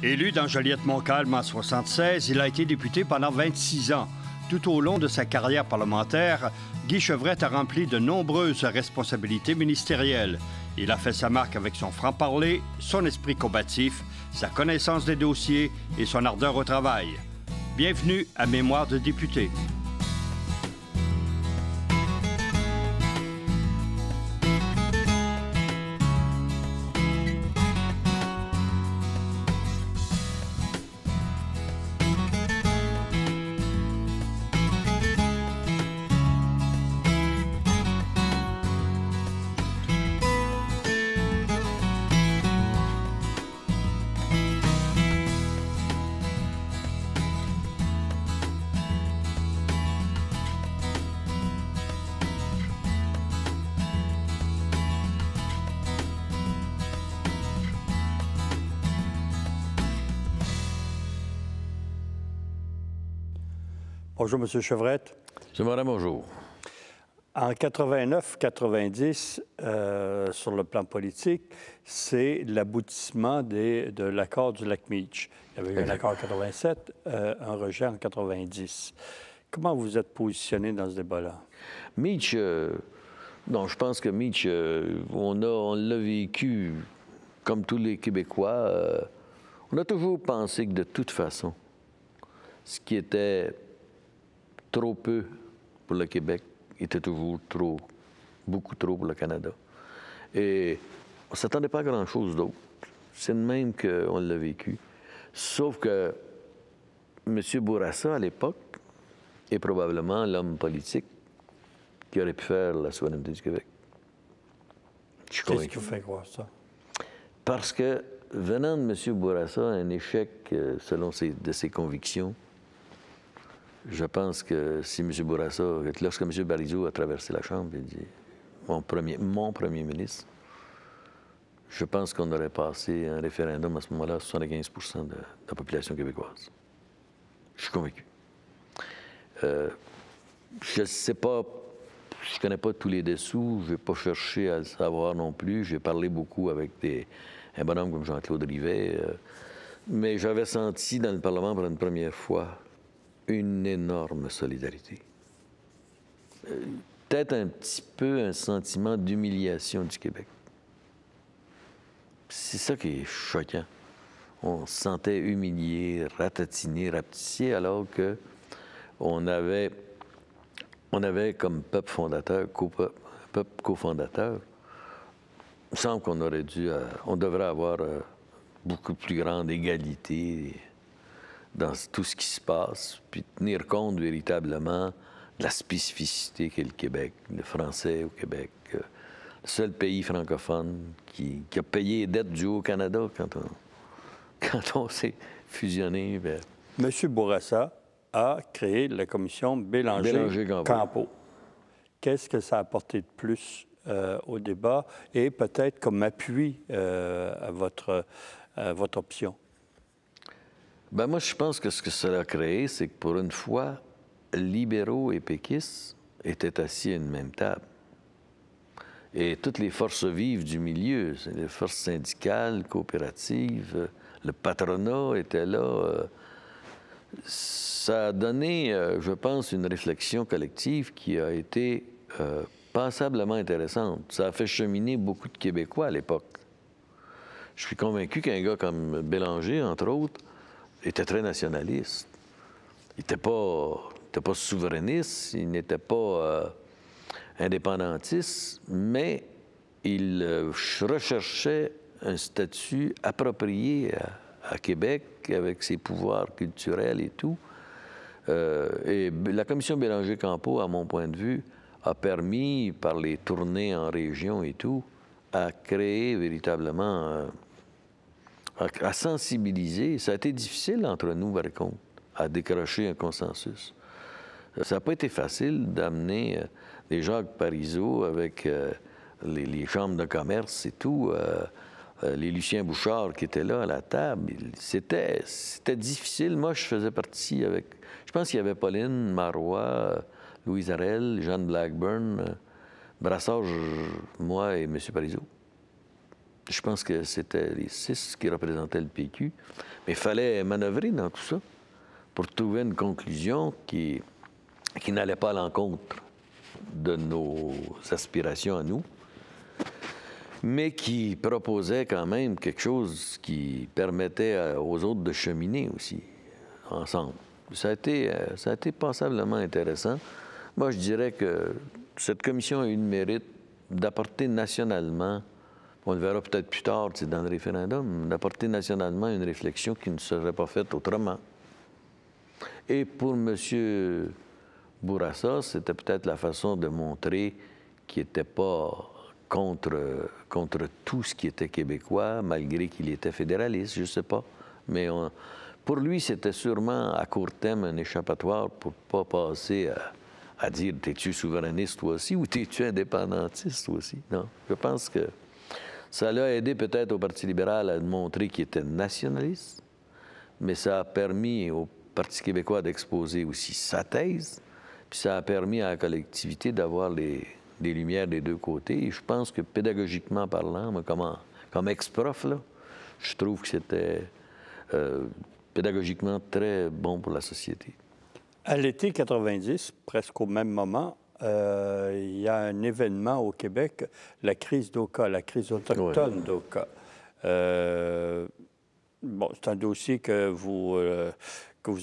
Élu dans Joliette-Montcalm en 1976, il a été député pendant 26 ans. Tout au long de sa carrière parlementaire, Guy Chevrette a rempli de nombreuses responsabilités ministérielles. Il a fait sa marque avec son franc-parler, son esprit combatif, sa connaissance des dossiers et son ardeur au travail. Bienvenue à Mémoire de député. Bonjour, M. Chevrette. M. Morin, bonjour. En 89-90, sur le plan politique, c'est l'aboutissement de l'accord du lac Meach. Il y avait eu un accord en 87, un rejet en 90. Comment vous êtes positionné dans ce débat-là? Meach, non, je pense que Meach, on l'a vécu comme tous les Québécois. On a toujours pensé que de toute façon, ce qui était trop peu pour le Québec était toujours trop, beaucoup trop pour le Canada. Et on ne s'attendait pas à grand-chose d'autre. C'est de même qu'on l'a vécu. Sauf que M. Bourassa, à l'époque, est probablement l'homme politique qui aurait pu faire la souveraineté du Québec. Qu'est-ce qui vous fait croire ça? Parce que, venant de M. Bourassa, un échec, selon ses convictions, je pense que si M. Bourassa, lorsque M. Barizeau a traversé la Chambre, il dit mon premier ministre, je pense qu'on aurait passé un référendum à ce moment-là à 75 de la population québécoise. Je suis convaincu. Je ne sais pas, je ne connais pas tous les dessous, je ne vais pas chercher à le savoir non plus. J'ai parlé beaucoup avec un bonhomme comme Jean-Claude Rivet, mais j'avais senti dans le Parlement pour une première fois une énorme solidarité. Peut-être un petit peu un sentiment d'humiliation du Québec. C'est ça qui est choquant. On se sentait humilié, ratatiné, rapetissé, alors que on avait comme peuple fondateur, peuple cofondateur, il me semble qu'on on devrait avoir beaucoup plus grande égalité dans tout ce qui se passe, puis tenir compte véritablement de la spécificité qu'est le Québec, le français au Québec, le seul pays francophone qui a payé les dettes dues au Canada quand on s'est fusionné. Vers... M. Bourassa a créé la commission Bélanger-Campeau. Qu'est-ce que ça a apporté de plus au débat et peut-être comme appui à votre option? Ben moi, je pense que ce que ça a créé, c'est que pour une fois, libéraux et péquistes étaient assis à une même table. Et toutes les forces vives du milieu, les forces syndicales, coopératives, le patronat était là. Ça a donné, je pense, une réflexion collective qui a été passablement intéressante. Ça a fait cheminer beaucoup de Québécois à l'époque. Je suis convaincu qu'un gars comme Bélanger, entre autres, était très nationaliste. Il n'était pas souverainiste, il n'était pas indépendantiste, mais il recherchait un statut approprié à Québec, avec ses pouvoirs culturels et tout. Et la commission Bélanger-Campeau, à mon point de vue, a permis, par les tournées en région et tout, à créer véritablement... à sensibiliser. Ça a été difficile entre nous, par contre, à décrocher un consensus. Ça n'a pas été facile d'amener des Jacques Parizeau avec les chambres de commerce et tout, les Lucien Bouchard qui étaient là à la table. C'était difficile. Moi, je faisais partie avec... Je pense qu'il y avait Pauline Marois, Louise Arel, Jeanne Blackburn, Brassard, moi et M. Parizeau. Je pense que c'était les 6 qui représentaient le PQ. Mais il fallait manœuvrer dans tout ça pour trouver une conclusion qui n'allait pas à l'encontre de nos aspirations à nous, mais qui proposait quand même quelque chose qui permettait aux autres de cheminer aussi ensemble. Ça a été passablement intéressant. Moi, je dirais que cette commission a eu le mérite d'apporter nationalement, on le verra peut-être plus tard dans le référendum, d'apporter nationalement une réflexion qui ne serait pas faite autrement. Et pour M. Bourassa, c'était peut-être la façon de montrer qu'il n'était pas contre tout ce qui était québécois, malgré qu'il était fédéraliste, je ne sais pas. Mais pour lui, c'était sûrement à court terme un échappatoire pour ne pas passer à dire « t'es-tu souverainiste toi aussi ou t'es-tu indépendantiste toi aussi ?» Non, je pense que ça l'a aidé peut-être au Parti libéral à montrer qu'il était nationaliste, mais ça a permis au Parti québécois d'exposer aussi sa thèse, puis ça a permis à la collectivité d'avoir des lumières des deux côtés. Et je pense que pédagogiquement parlant, moi, comme ex-prof, là, je trouve que c'était pédagogiquement très bon pour la société. À l'été 90, presque au même moment, il y a un événement au Québec, la crise d'Oka, la crise autochtone d'Oka. Bon, c'est un dossier que vous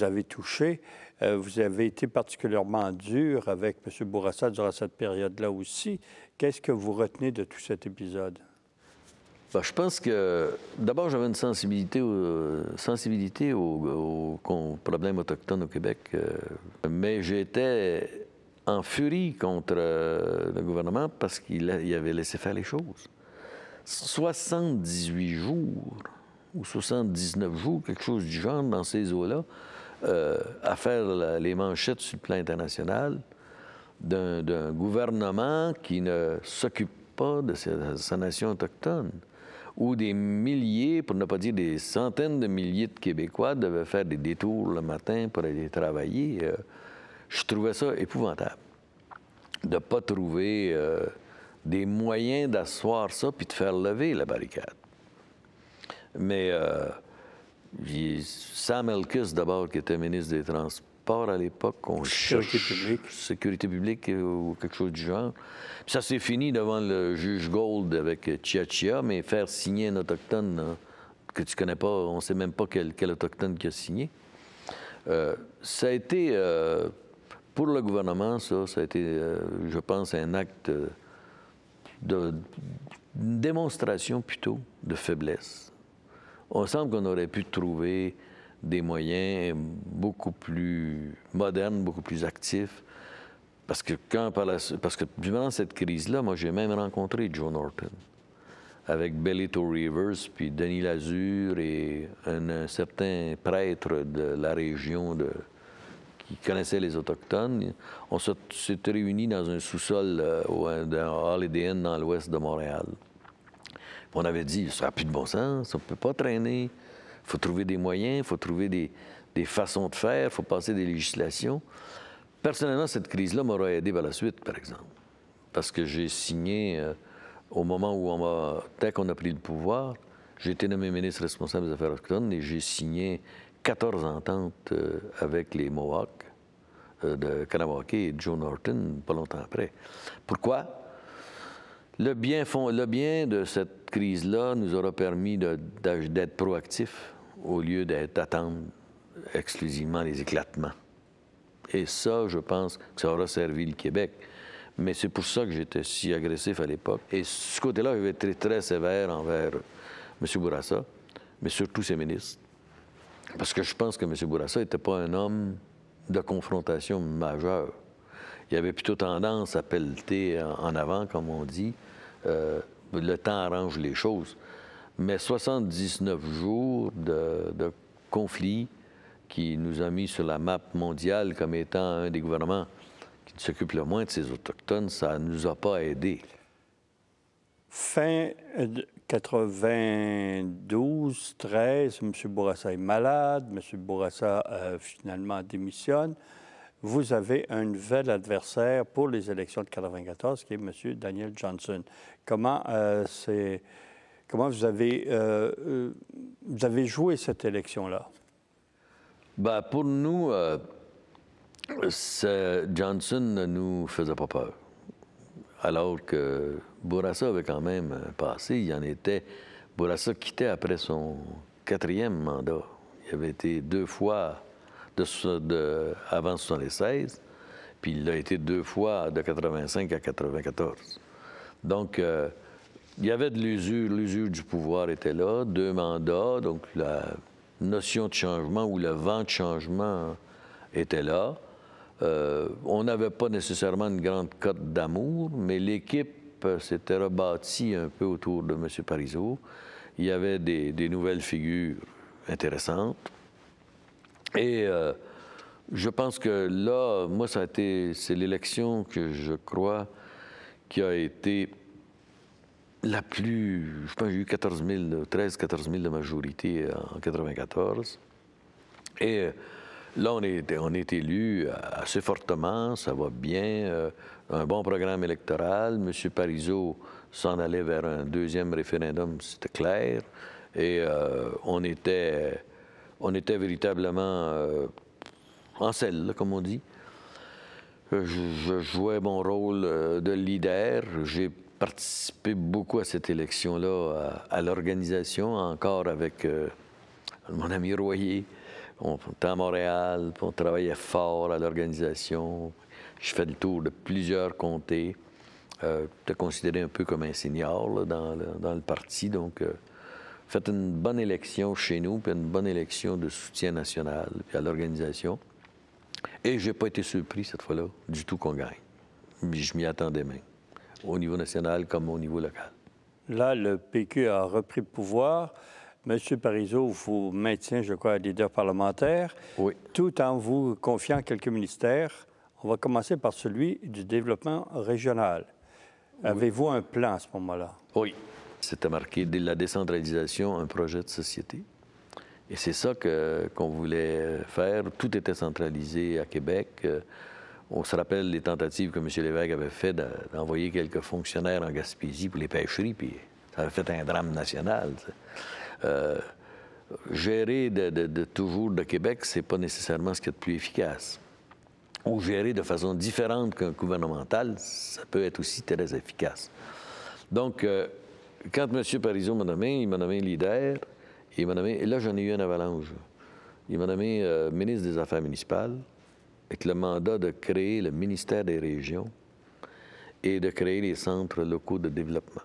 avez touché. Vous avez été particulièrement dur avec M. Bourassa durant cette période-là aussi. Qu'est-ce que vous retenez de tout cet épisode? Bien, je pense que, d'abord, j'avais une sensibilité aux problèmes autochtones au Québec, mais j'étais en furie contre le gouvernement parce qu'il avait laissé faire les choses. 78 jours ou 79 jours, quelque chose du genre, dans ces eaux-là, à faire les manchettes sur le plan international d'un gouvernement qui ne s'occupe pas de sa nation autochtone, où des milliers, pour ne pas dire des centaines de milliers de Québécois devaient faire des détours le matin pour aller travailler. Je trouvais ça épouvantable de ne pas trouver des moyens d'asseoir ça puis de faire lever la barricade. Mais Sam Elkus, d'abord, qui était ministre des Transports à l'époque, Sécurité publique ou quelque chose du genre. Puis ça s'est fini devant le juge Gold avec Chia, mais faire signer un autochtone que tu connais pas, on ne sait même pas quel autochtone qui a signé. Ça a été, pour le gouvernement, ça a été, je pense, un acte de démonstration plutôt de faiblesse. On semble qu'on aurait pu trouver des moyens beaucoup plus modernes, beaucoup plus actifs. Parce que durant cette crise-là, moi, j'ai même rencontré Joe Norton avec Bellito Rivers, puis Denis Lazure et un certain prêtre de la région qui connaissait les Autochtones. On s'est réunis dans un sous-sol d'un Holiday Inn dans l'ouest de Montréal. On avait dit, ça n'a plus de bon sens, on ne peut pas traîner, il faut trouver des moyens, il faut trouver des façons de faire, il faut passer des législations. Personnellement, cette crise-là m'aura aidé par la suite, par exemple, parce que j'ai signé, au moment où dès qu'on a pris le pouvoir, j'ai été nommé ministre responsable des Affaires autochtones et j'ai signé 14 ententes avec les Mohawks de Kahnawake et Joe Norton, pas longtemps après. Pourquoi? Le bien de cette crise-là nous aura permis d'être proactifs au lieu d'attendre exclusivement les éclatements. Et ça, je pense que ça aura servi le Québec. Mais c'est pour ça que j'étais si agressif à l'époque. Et ce côté-là, j'ai été très sévère envers M. Bourassa, mais surtout ses ministres. Parce que je pense que M. Bourassa n'était pas un homme de confrontation majeure. Il avait plutôt tendance à pelleter en avant, comme on dit. Le temps arrange les choses. Mais 79 jours de conflit qui nous a mis sur la map mondiale comme étant un des gouvernements qui s'occupe le moins de ces Autochtones, ça ne nous a pas aidés. Fin 92-13, M. Bourassa est malade, M. Bourassa finalement démissionne. Vous avez un nouvel adversaire pour les élections de 94, qui est M. Daniel Johnson. Comment Comment vous avez joué cette élection-là? Ben, pour nous, Johnson ne nous faisait pas peur. Alors que Bourassa avait quand même passé, il y en était... Bourassa quittait après son 4e mandat. Il avait été 2 fois avant 76, puis il a été 2 fois de 85 à 94. Donc, il y avait de l'usure du pouvoir était là, 2 mandats, donc la notion de changement ou le vent de changement était là. On n'avait pas nécessairement une grande cote d'amour, mais l'équipe s'était rebâtie un peu autour de M. Parizeau. Il y avait des nouvelles figures intéressantes. Et je pense que là, moi, c'est l'élection que je crois qui a été la plus... Je pense que j'ai eu 13-14 000 de majorité en 94. Et là, on est élu assez fortement, ça va bien, un bon programme électoral. M. Parizeau s'en allait vers un 2e référendum, c'était clair. Et on était véritablement en selle, là, comme on dit. Je jouais mon rôle de leader. J'ai participé beaucoup à cette élection-là, à l'organisation, encore avec mon ami Royer. On était à Montréal, puis on travaillait fort à l'organisation. Je fais le tour de plusieurs comtés. J'étais considéré un peu comme un senior là, dans le parti. Donc, fait une bonne élection chez nous, puis une bonne élection de soutien national, puis à l'organisation. Et je n'ai pas été surpris cette fois-là du tout qu'on gagne. Je m'y attendais même, au niveau national comme au niveau local. Là, le PQ a repris le pouvoir. M. Parizeau vous maintient, je crois, leader parlementaire, oui, tout en vous confiant quelques ministères. On va commencer par celui du développement régional. Oui. Avez-vous un plan à ce moment-là? Oui. C'était marqué dès la décentralisation, un projet de société. Et c'est ça qu'on voulait faire. Tout était centralisé à Québec. On se rappelle les tentatives que M. Lévesque avait fait d'envoyer quelques fonctionnaires en Gaspésie pour les pêcheries, puis ça avait fait un drame national. Gérer toujours de Québec, c'est pas nécessairement ce qui est le plus efficace. Ou gérer de façon différente qu'un gouvernemental, ça peut être aussi très efficace. Donc, quand M. Parizeau m'a nommé, il m'a nommé leader, et là, j'en ai eu une avalanche. Il m'a nommé ministre des Affaires municipales, avec le mandat de créer le ministère des Régions et de créer les centres locaux de développement.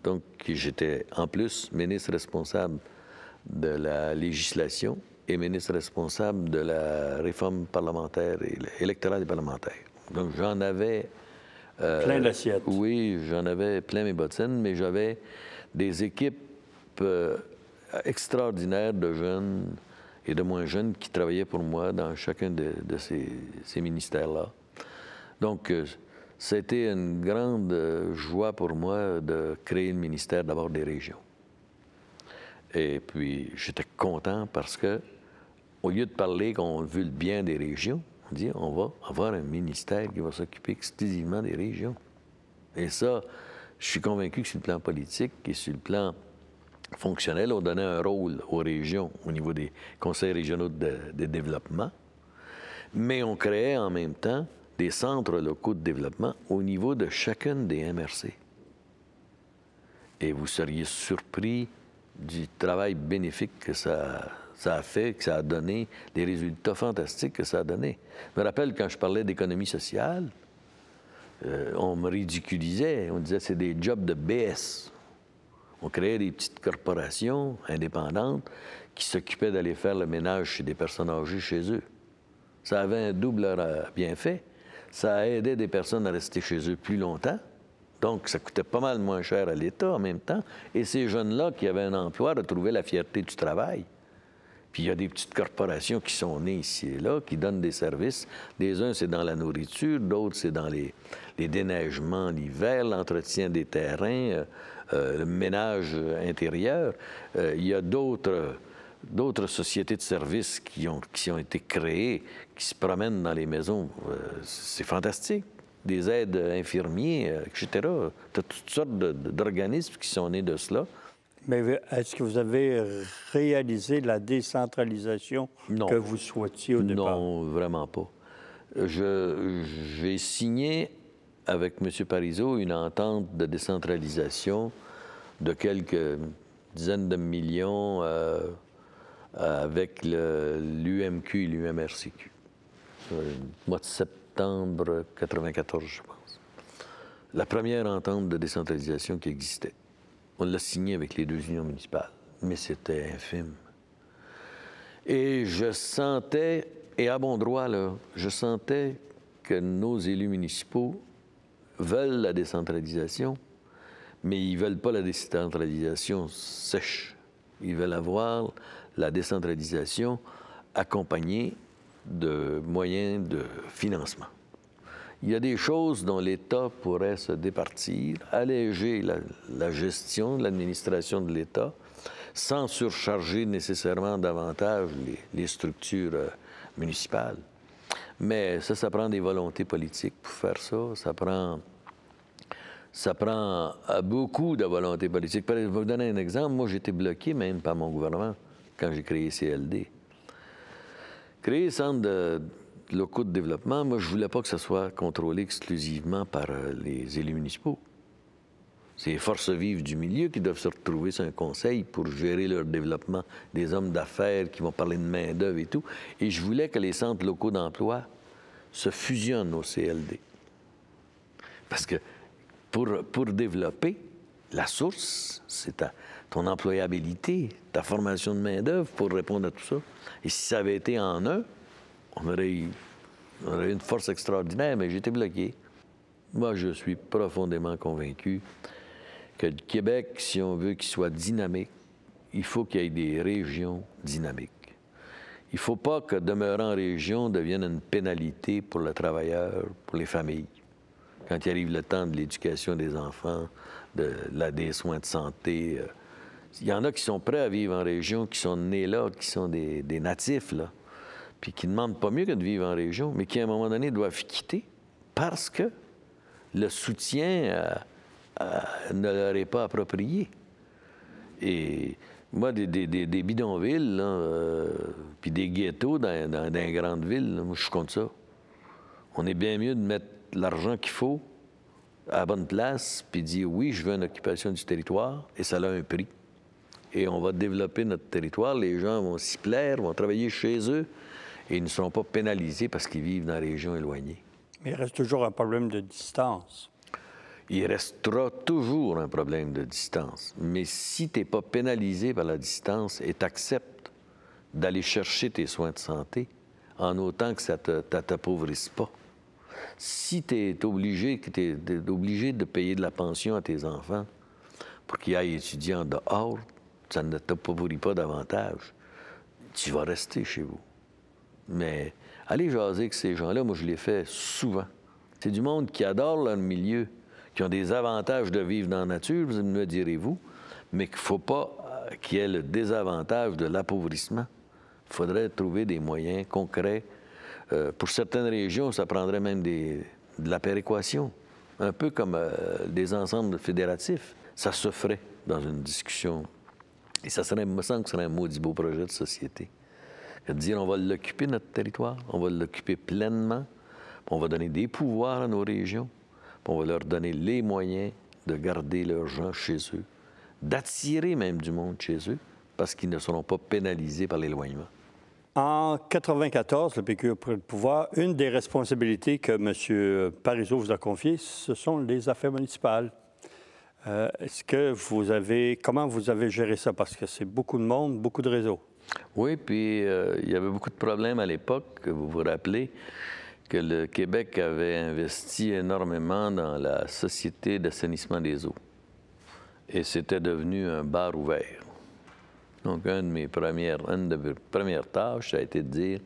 Donc, j'étais en plus ministre responsable de la législation et ministre responsable de la réforme parlementaire et électorale et parlementaire. Donc, j'en avais... plein d'assiettes. Oui, j'en avais plein mes bottines, mais j'avais des équipes extraordinaires de jeunes et de moins jeunes qui travaillaient pour moi dans chacun de ces ministères-là. Donc, c'était une grande joie pour moi de créer le ministère d'abord des régions. Et puis, j'étais content parce que, au lieu de parler qu'on veut le bien des régions, on dit on va avoir un ministère qui va s'occuper exclusivement des régions. Et ça, je suis convaincu que sur le plan politique et sur le plan fonctionnel, on donnait un rôle aux régions au niveau des conseils régionaux de développement, mais on créait en même temps des centres locaux de développement au niveau de chacune des MRC. Et vous seriez surpris du travail bénéfique que ça a fait, que ça a donné, des résultats fantastiques que ça a donné. Je me rappelle quand je parlais d'économie sociale, on me ridiculisait, on disait c'est des jobs de BS. On créait des petites corporations indépendantes qui s'occupaient d'aller faire le ménage chez des personnes âgées chez eux. Ça avait un double bienfait. Ça aidait des personnes à rester chez eux plus longtemps. Donc, ça coûtait pas mal moins cher à l'État en même temps. Et ces jeunes-là qui avaient un emploi retrouvaient la fierté du travail. Puis il y a des petites corporations qui sont nées ici et là, qui donnent des services. Des uns, c'est dans la nourriture, d'autres, c'est dans les déneigements l'hiver, l'entretien des terrains, le ménage intérieur. Il y a d'autres sociétés de services qui ont été créées, qui se promènent dans les maisons. C'est fantastique. des aides infirmiers, etc. Tu as toutes sortes d'organismes qui sont nés de cela. Mais est-ce que vous avez réalisé la décentralisation que vous souhaitiez au départ? Non, vraiment pas. J'ai signé avec M. Parizeau une entente de décentralisation de quelques dizaines de millions avec l'UMQ et l'UMRCQ. Au mois de septembre 1994, je pense. La première entente de décentralisation qui existait. On l'a signée avec les 2 unions municipales, mais c'était infime. Et je sentais, et à bon droit, là, je sentais que nos élus municipaux veulent la décentralisation, mais ils ne veulent pas la décentralisation sèche. Ils veulent avoir la décentralisation accompagnée de moyens de financement. Il y a des choses dont l'État pourrait se départir, alléger la gestion, l'administration de l'État, sans surcharger nécessairement davantage les structures municipales. Mais ça prend des volontés politiques pour faire ça. Ça prend beaucoup de volonté politique. Je vais vous donner un exemple. Moi, j'ai été bloqué même par mon gouvernement quand j'ai créé CLD. Créer Centre de locaux de développement, moi, je ne voulais pas que ça soit contrôlé exclusivement par les élus municipaux. C'est les forces vives du milieu qui doivent se retrouver sur un conseil pour gérer leur développement, des hommes d'affaires qui vont parler de main-d'œuvre et tout. Et je voulais que les centres locaux d'emploi se fusionnent au CLD. Parce que pour développer, la source, c'est ton employabilité, ta formation de main-d'œuvre pour répondre à tout ça. Et si ça avait été en un, on aurait eu une force extraordinaire, mais j'étais bloqué. Moi, je suis profondément convaincu que le Québec, si on veut qu'il soit dynamique, il faut qu'il y ait des régions dynamiques. Il ne faut pas que demeurer en région devienne une pénalité pour le travailleur, pour les familles. Quand il arrive le temps de l'éducation des enfants, des soins de santé, il y en a qui sont prêts à vivre en région, qui sont nés là, qui sont des natifs, là, puis qui ne demandent pas mieux que de vivre en région, mais qui, à un moment donné, doivent quitter parce que le soutien ne leur est pas approprié. Et moi, des bidonvilles, puis des ghettos dans les grandes villes, là, moi, je suis contre ça. On est bien mieux de mettre l'argent qu'il faut à la bonne place, puis dire oui, je veux une occupation du territoire, et ça a un prix. Et on va développer notre territoire, les gens vont s'y plaire, vont travailler chez eux, et ils ne seront pas pénalisés parce qu'ils vivent dans des régions éloignées. Mais il reste toujours un problème de distance. Il restera toujours un problème de distance. Mais si tu n'es pas pénalisé par la distance et tu acceptes d'aller chercher tes soins de santé, en autant que ça ne t'appauvrisse pas, si tu es obligé de payer de la pension à tes enfants pour qu'ils aillent étudier en dehors, ça ne t'appauvrit pas davantage. Tu vas rester chez vous. Mais aller jaser avec ces gens-là, moi, je l'ai fait souvent. C'est du monde qui adore leur milieu, qui ont des avantages de vivre dans la nature, vous me direz-vous, mais qu'il ne faut pas qu'il y ait le désavantage de l'appauvrissement. Il faudrait trouver des moyens concrets. Pour certaines régions, ça prendrait même de la péréquation, un peu comme des ensembles fédératifs. Ça se ferait dans une discussion. Et ça serait, me semble que ce serait un maudit beau projet de société. De dire, on va l'occuper, notre territoire, on va l'occuper pleinement, on va donner des pouvoirs à nos régions, on va leur donner les moyens de garder leurs gens chez eux, d'attirer même du monde chez eux, parce qu'ils ne seront pas pénalisés par l'éloignement. En 1994, le PQ a pris le pouvoir. Une des responsabilités que M. Parizeau vous a confiées, ce sont les affaires municipales. Comment vous avez géré ça? Parce que c'est beaucoup de monde, beaucoup de réseaux. Oui, puis il y avait beaucoup de problèmes à l'époque, vous vous rappelez, que le Québec avait investi énormément dans la Société d'assainissement des eaux. Et c'était devenu un bar ouvert. Donc, une de mes premières tâches, ça a été de dire,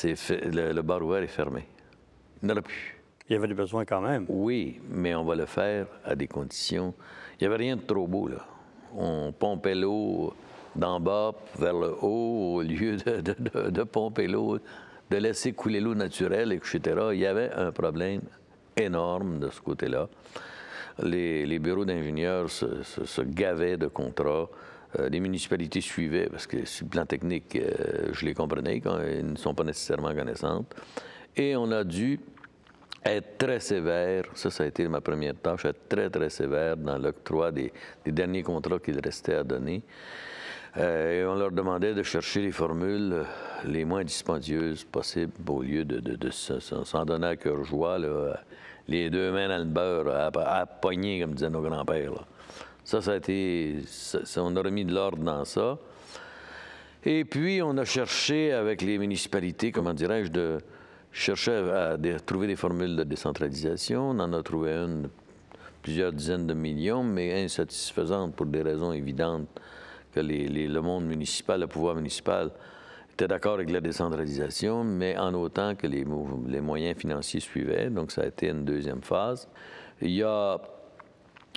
le bar ouvert est fermé. Il n'y en a plus. Il y avait des besoins quand même. Oui, mais on va le faire à des conditions. Il n'y avait rien de trop beau, là. On pompait l'eau d'en bas vers le haut au lieu de pomper l'eau de laisser couler l'eau naturelle, etc. Il y avait un problème énorme de ce côté-là. Les bureaux d'ingénieurs se gavaient de contrats. Les municipalités suivaient, parce que sur le plan technique, je les comprenais, quand ils ne sont pas nécessairement connaissantes. Et on a dû être très sévère, ça a été ma première tâche, être très, très sévère dans l'octroi des derniers contrats qu'il restait à donner. Et on leur demandait de chercher les formules les moins dispendieuses possibles au lieu de s'en donner à cœur joie, là, les deux mains dans le beurre, à pogner, comme disaient nos grands-pères. Ça a été... on a remis de l'ordre dans ça. Et puis, on a cherché avec les municipalités, comment dirais-je, de chercher à trouver des formules de décentralisation. On en a trouvé une, plusieurs dizaines de millions, mais insatisfaisante pour des raisons évidentes que le monde municipal, le pouvoir municipal, était d'accord avec la décentralisation, mais en autant que les moyens financiers suivaient. Donc, ça a été une deuxième phase. Il y a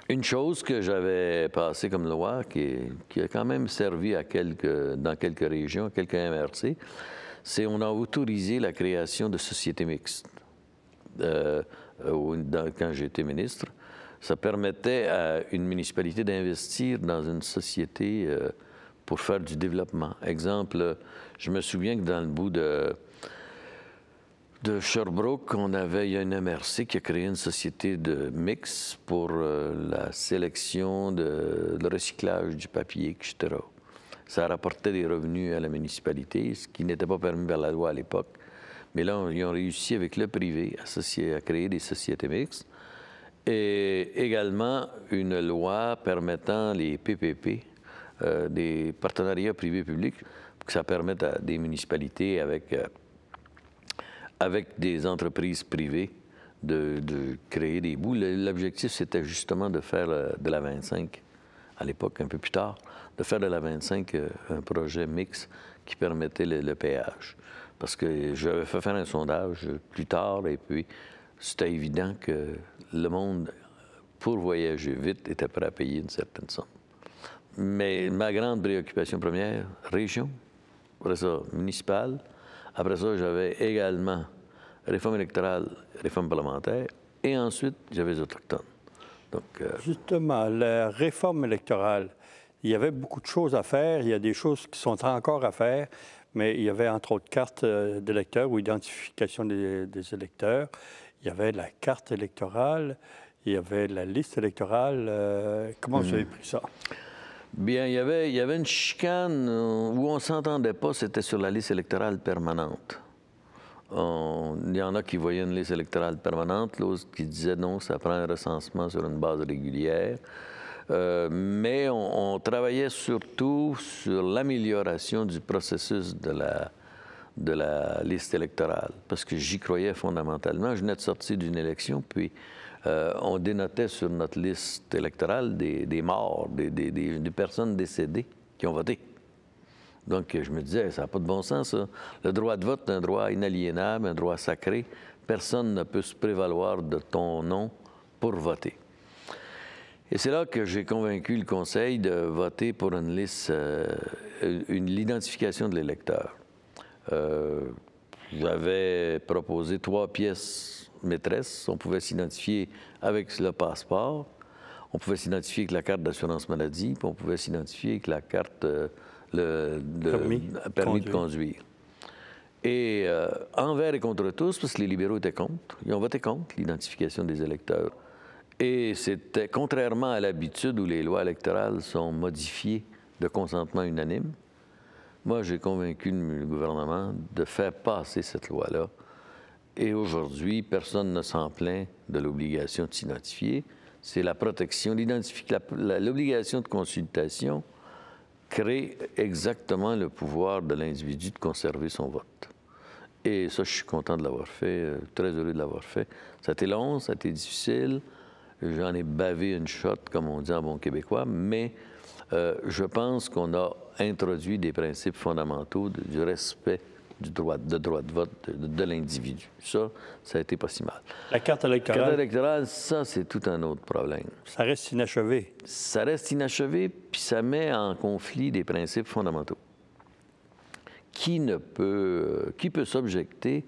une chose que j'avais passée comme loi qui a quand même servi dans quelques régions, à quelques MRC, c'est on a autorisé la création de sociétés mixtes. Quand j'étais ministre, ça permettait à une municipalité d'investir dans une société pour faire du développement. Exemple, je me souviens que dans le bout de Sherbrooke, il y a une MRC qui a créé une société de mix pour la sélection, le recyclage du papier, etc. Ça rapportait des revenus à la municipalité, ce qui n'était pas permis par la loi à l'époque. Mais là, ils ont réussi avec le privé à créer des sociétés mixtes. Et également une loi permettant les PPP, des partenariats privés-publics, pour que ça permette à des municipalités avec des entreprises privées de créer des bouts. L'objectif, c'était justement de faire de la 25, à l'époque, un peu plus tard, de faire de la 25 un projet mixte qui permettait le péage. Parce que j'avais fait faire un sondage plus tard, et puis c'était évident que le monde, pour voyager vite, était prêt à payer une certaine somme. Mais ma grande préoccupation première, région, après ça, municipale. Après ça, j'avais également réforme électorale, réforme parlementaire, et ensuite, j'avais les Autochtones. Donc, justement, la réforme électorale, il y avait beaucoup de choses à faire. Il y a des choses qui sont encore à faire, mais il y avait entre autres cartes d'électeurs ou identification des électeurs. Il y avait la carte électorale, il y avait la liste électorale. Comment vous avez pris ça? Bien, il y avait une chicane où on ne s'entendait pas, c'était sur la liste électorale permanente. Il y en a qui voyaient une liste électorale permanente, l'autre qui disait non, ça prend un recensement sur une base régulière. Mais on travaillait surtout sur l'amélioration du processus de la liste électorale, parce que j'y croyais fondamentalement. Je venais de sortir d'une élection, puis on dénotait sur notre liste électorale des morts, des personnes décédées qui ont voté. Donc, je me disais, ça n'a pas de bon sens, ça. Le droit de vote est un droit inaliénable, un droit sacré. Personne ne peut se prévaloir de ton nom pour voter. Et c'est là que j'ai convaincu le Conseil de voter pour une liste, l'identification de l'électeur. J'avais proposé 3 pièces maîtresses. On pouvait s'identifier avec le passeport, on pouvait s'identifier avec la carte d'assurance maladie, puis on pouvait s'identifier avec la carte permis de conduire. Et envers et contre tous, parce que les libéraux étaient contre, ils ont voté contre l'identification des électeurs. Et c'était contrairement à l'habitude où les lois électorales sont modifiées de consentement unanime. Moi, j'ai convaincu le gouvernement de faire passer cette loi-là. Et aujourd'hui, personne ne s'en plaint de l'obligation de s'identifier. C'est la protection, l'obligation de consultation crée exactement le pouvoir de l'individu de conserver son vote. Et ça, je suis content de l'avoir fait, très heureux de l'avoir fait. Ça a été long, ça a été difficile. J'en ai bavé une shot, comme on dit en bon québécois, mais je pense qu'on a introduit des principes fondamentaux du respect du droit de vote de l'individu. Ça a été pas si mal. La carte électorale? La carte électorale, ça, c'est tout un autre problème. Ça reste inachevé. Ça reste inachevé, puis ça met en conflit des principes fondamentaux qui peut s'objecter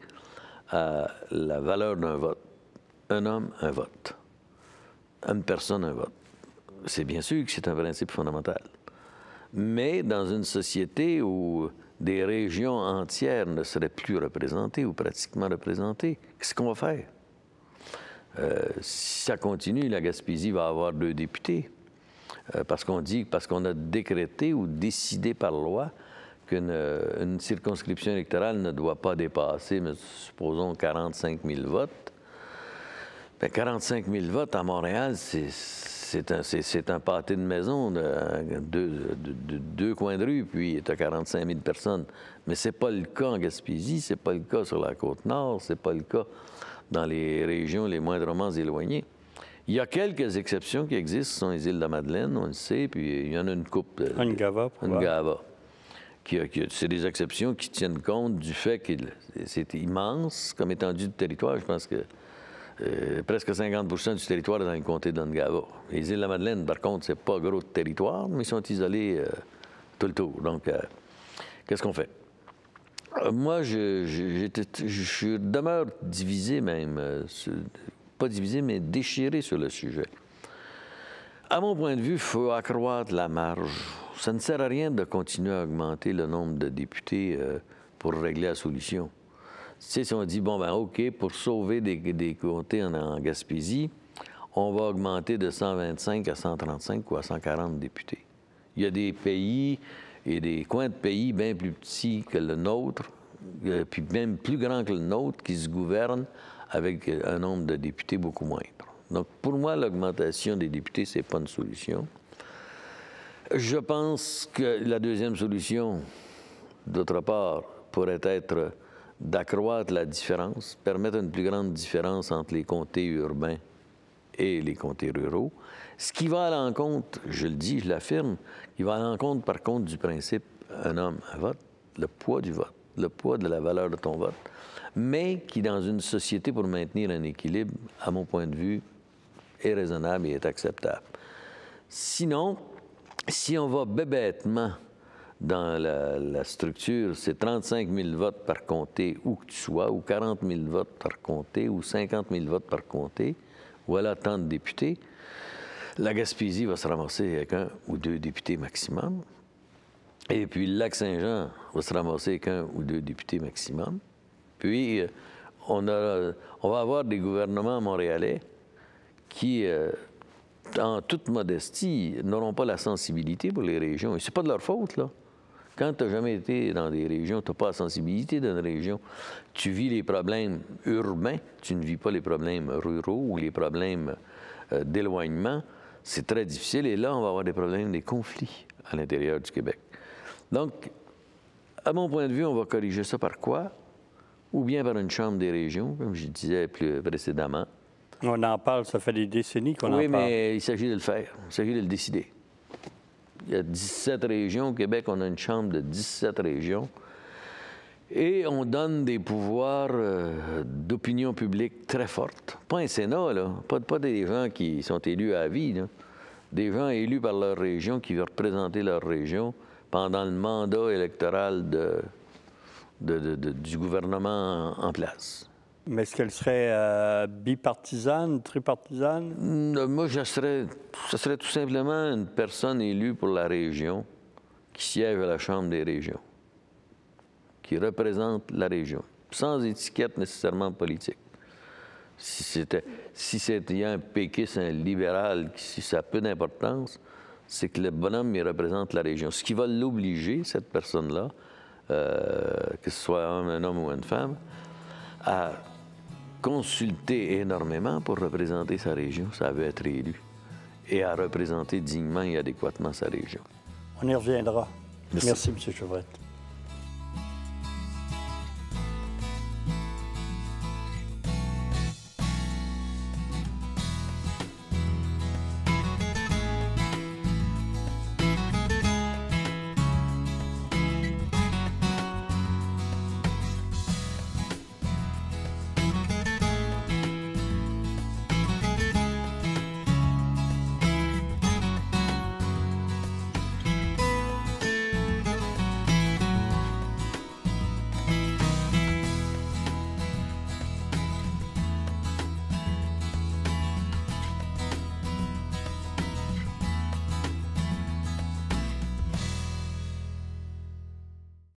à la valeur d'un vote? Un homme, un vote. Une personne, un vote. C'est bien sûr que c'est un principe fondamental. Mais dans une société où des régions entières ne seraient plus représentées ou pratiquement représentées, qu'est-ce qu'on va faire? Si ça continue, la Gaspésie va avoir 2 députés. Parce qu'on a décrété ou décidé par loi qu'une circonscription électorale ne doit pas dépasser, mais supposons, 45 000 votes. Bien, 45 000 votes à Montréal, c'est un pâté de maison de 2 coins de rue, puis tu as 45 000 personnes. Mais c'est pas le cas en Gaspésie, c'est pas le cas sur la Côte-Nord, c'est pas le cas dans les régions les moindrement éloignées. Il y a quelques exceptions qui existent, ce sont les îles de la Madeleine, on le sait, puis il y en a une couple. Ngava. C'est des exceptions qui tiennent compte du fait que c'est immense comme étendue de territoire. Je pense que presque 50 du territoire est dans le comté d'Ongava. Les îles de la Madeleine, par contre, c'est pas gros de territoire, mais ils sont isolés tout le tour. Donc, qu'est-ce qu'on fait? Moi, je demeure divisé même, pas divisé, mais déchiré sur le sujet. À mon point de vue, il faut accroître la marge. Ça ne sert à rien de continuer à augmenter le nombre de députés pour régler la solution. Tu sais, si on dit, bon, ben OK, pour sauver des comtés en Gaspésie, on va augmenter de 125 à 135 ou à 140 députés. Il y a des pays et des coins de pays bien plus petits que le nôtre, puis même plus grands que le nôtre, qui se gouvernent avec un nombre de députés beaucoup moindre. Donc, pour moi, l'augmentation des députés, ce n'est pas une solution. Je pense que la deuxième solution, d'autre part, pourrait être d'accroître la différence, permettre une plus grande différence entre les comtés urbains et les comtés ruraux, ce qui va à l'encontre, je le dis, je l'affirme, qui va à l'encontre, par contre, du principe un homme, un vote, le poids du vote, le poids de la valeur de ton vote, mais qui, dans une société, pour maintenir un équilibre, à mon point de vue, est raisonnable et est acceptable. Sinon, si on va bébêtement dans la structure, c'est 35 000 votes par comté où que tu sois, ou 40 000 votes par comté, ou 50 000 votes par comté, voilà tant de députés, la Gaspésie va se ramasser avec 1 ou 2 députés maximum. Et puis le Lac-Saint-Jean va se ramasser avec 1 ou 2 députés maximum. Puis on va avoir des gouvernements montréalais qui, en toute modestie, n'auront pas la sensibilité pour les régions. Et c'est pas de leur faute, là. Quand tu n'as jamais été dans des régions, tu n'as pas la sensibilité d'une région. Tu vis les problèmes urbains, tu ne vis pas les problèmes ruraux ou les problèmes d'éloignement. C'est très difficile. Et là, on va avoir des problèmes, des conflits à l'intérieur du Québec. Donc, à mon point de vue, on va corriger ça par quoi? Ou bien par une chambre des régions, comme je disais plus précédemment. On en parle, ça fait des décennies qu'on en parle. Oui, mais il s'agit de le faire. Il s'agit de le décider. Il y a 17 régions. Au Québec, on a une chambre de 17 régions. Et on donne des pouvoirs d'opinion publique très fortes. Pas un Sénat, là. Pas des gens qui sont élus à vie, là. Des gens élus par leur région qui veulent représenter leur région pendant le mandat électoral du gouvernement en place. Mais est-ce qu'elle serait bipartisane, tripartisane? Moi, ce serait tout simplement une personne élue pour la région qui siège à la Chambre des régions, qui représente la région, sans étiquette nécessairement politique. Si il y a un péquiste, un libéral, si ça a peu d'importance, c'est que le bonhomme, il représente la région. Ce qui va l'obliger, cette personne-là, que ce soit un homme ou une femme, à consulter énormément pour représenter sa région, ça veut être élu, et à représenter dignement et adéquatement sa région. On y reviendra. Merci. Merci, M. Chevrette.